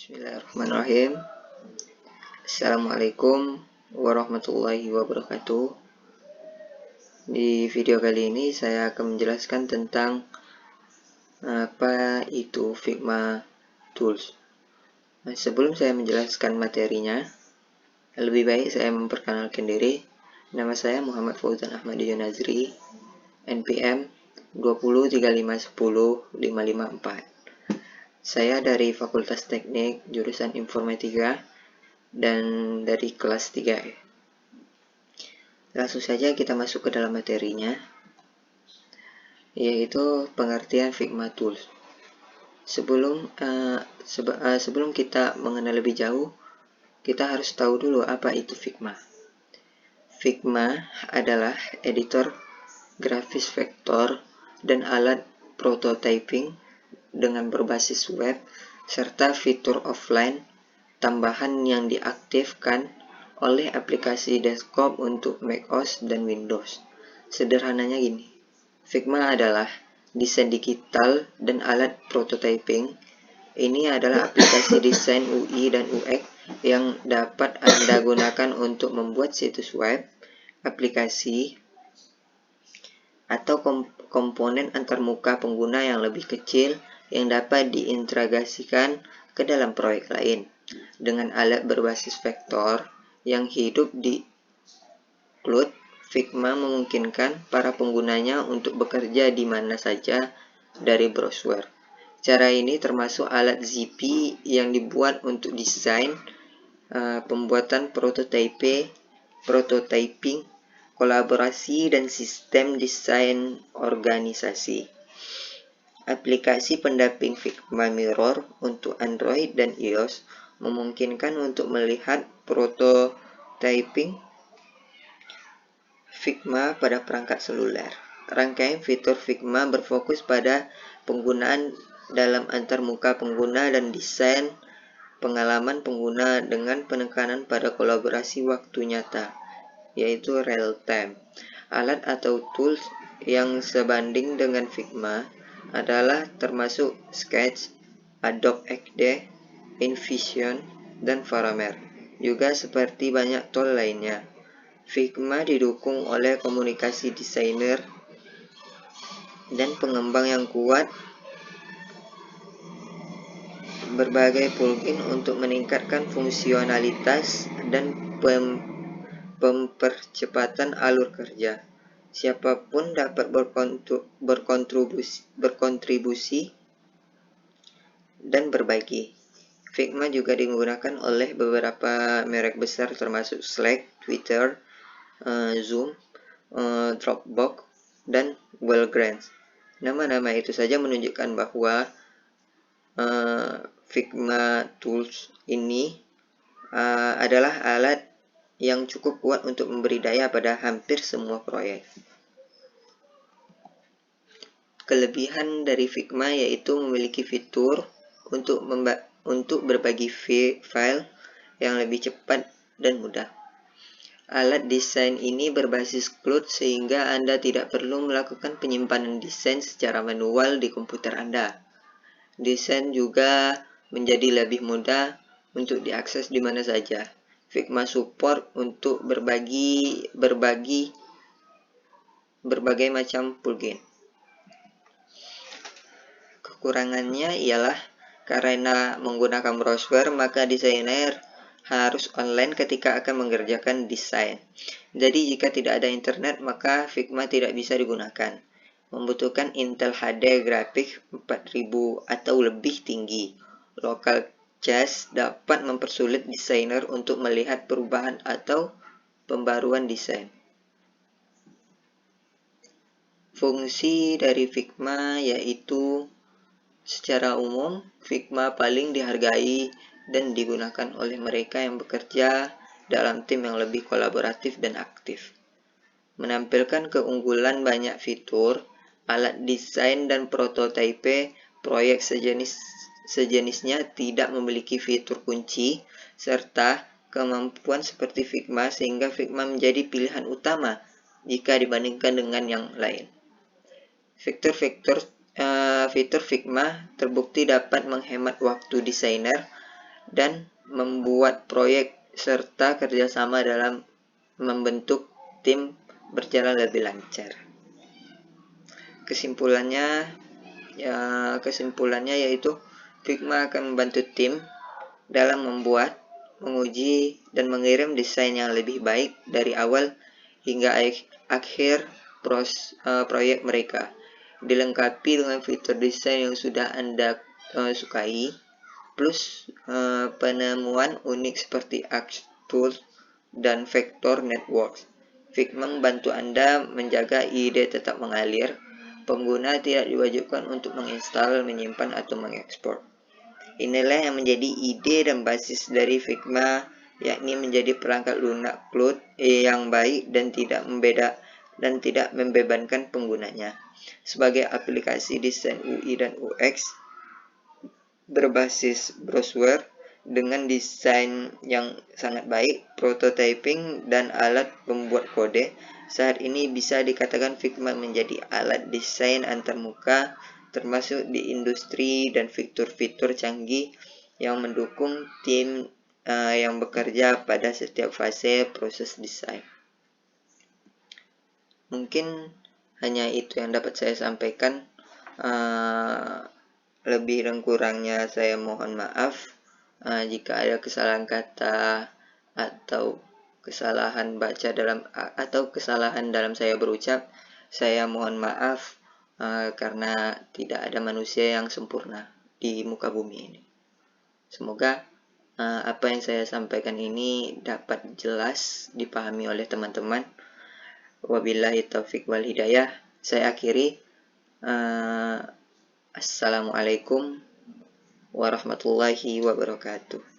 Bismillahirrahmanirrahim. Assalamualaikum warahmatullahi wabarakatuh. Di video kali ini saya akan menjelaskan tentang apa itu Figma Tools. Sebelum saya menjelaskan materinya, lebih baik saya memperkenalkan diri. Nama saya Muhammad Fauzan Ahmadi Yunazri, NPM 2035105554. Saya dari Fakultas Teknik jurusan Informatika dan dari kelas 3E. Langsung saja kita masuk ke dalam materinya, yaitu pengertian Figma Tools. Sebelum kita mengenal lebih jauh, kita harus tahu dulu apa itu Figma. Figma adalah editor grafis vektor dan alat prototyping dengan berbasis web, serta fitur offline tambahan yang diaktifkan oleh aplikasi desktop untuk macOS dan Windows. Sederhananya gini, Figma adalah desain digital dan alat prototyping. Ini adalah aplikasi desain UI dan UX yang dapat Anda gunakan untuk membuat situs web, aplikasi, atau komponen antarmuka pengguna yang lebih kecil yang dapat diintegrasikan ke dalam proyek lain. Dengan alat berbasis vektor yang hidup di cloud, Figma memungkinkan para penggunanya untuk bekerja di mana saja dari browser. Cara ini termasuk alat ZP yang dibuat untuk desain, pembuatan prototyping, kolaborasi, dan sistem desain organisasi. Aplikasi pendamping Figma Mirror untuk Android dan iOS memungkinkan untuk melihat prototyping Figma pada perangkat seluler. Rangkaian fitur Figma berfokus pada penggunaan dalam antarmuka pengguna dan desain pengalaman pengguna dengan penekanan pada kolaborasi waktu nyata, yaitu real time. Alat atau tools yang sebanding dengan Figma adalah termasuk Sketch, Adobe XD, InVision, dan Parameter. Juga seperti banyak tool lainnya, Figma didukung oleh komunikasi desainer dan pengembang yang kuat, berbagai plugin untuk meningkatkan fungsionalitas dan mempercepatan alur kerja. Siapapun dapat berkontribusi dan berbagi. Figma juga digunakan oleh beberapa merek besar termasuk Slack, Twitter, Zoom, Dropbox, dan Wellgrants. Nama-nama itu saja menunjukkan bahwa Figma Tools ini adalah alat yang cukup kuat untuk memberi daya pada hampir semua proyek. Kelebihan dari Figma yaitu memiliki fitur untuk berbagi file yang lebih cepat dan mudah. Alat desain ini berbasis cloud sehingga Anda tidak perlu melakukan penyimpanan desain secara manual di komputer Anda. Desain juga menjadi lebih mudah untuk diakses di mana saja. Figma support untuk berbagai macam plugin. Kekurangannya ialah karena menggunakan browser, maka desainer harus online ketika akan mengerjakan desain. Jadi jika tidak ada internet, maka Figma tidak bisa digunakan. Membutuhkan Intel HD grafik 4000 atau lebih tinggi. Local cache dapat mempersulit desainer untuk melihat perubahan atau pembaruan desain. Fungsi dari Figma yaitu secara umum, Figma paling dihargai dan digunakan oleh mereka yang bekerja dalam tim yang lebih kolaboratif dan aktif. Menampilkan keunggulan banyak fitur, alat desain dan prototipe, proyek sejenisnya tidak memiliki fitur kunci, serta kemampuan seperti Figma sehingga Figma menjadi pilihan utama jika dibandingkan dengan yang lain. Fitur Figma terbukti dapat menghemat waktu desainer dan membuat proyek serta kerjasama dalam membentuk tim berjalan lebih lancar. Kesimpulannya yaitu Figma akan membantu tim dalam membuat, menguji, dan mengirim desain yang lebih baik dari awal hingga akhir proyek mereka. Dilengkapi dengan fitur desain yang sudah Anda sukai, plus penemuan unik seperti ArcTools dan Vector Networks. Figma membantu Anda menjaga ide tetap mengalir. Pengguna tidak diwajibkan untuk menginstal, menyimpan, atau mengekspor. Inilah yang menjadi ide dan basis dari Figma, yakni menjadi perangkat lunak cloud yang baik dan tidak membebankan penggunanya. Sebagai aplikasi desain UI dan UX berbasis browser dengan desain yang sangat baik, prototyping, dan alat pembuat kode, saat ini bisa dikatakan Figma menjadi alat desain antarmuka termasuk di industri dan fitur-fitur canggih yang mendukung tim yang bekerja pada setiap fase proses desain. Mungkin hanya itu yang dapat saya sampaikan. Lebih dan kurangnya saya mohon maaf. Jika ada kesalahan kata atau kesalahan dalam saya berucap, saya mohon maaf karena tidak ada manusia yang sempurna di muka bumi ini. Semoga apa yang saya sampaikan ini dapat jelas dipahami oleh teman-teman. Wabillahi taufik wal hidayah. Saya akhiri. Assalamualaikum warahmatullahi wabarakatuh.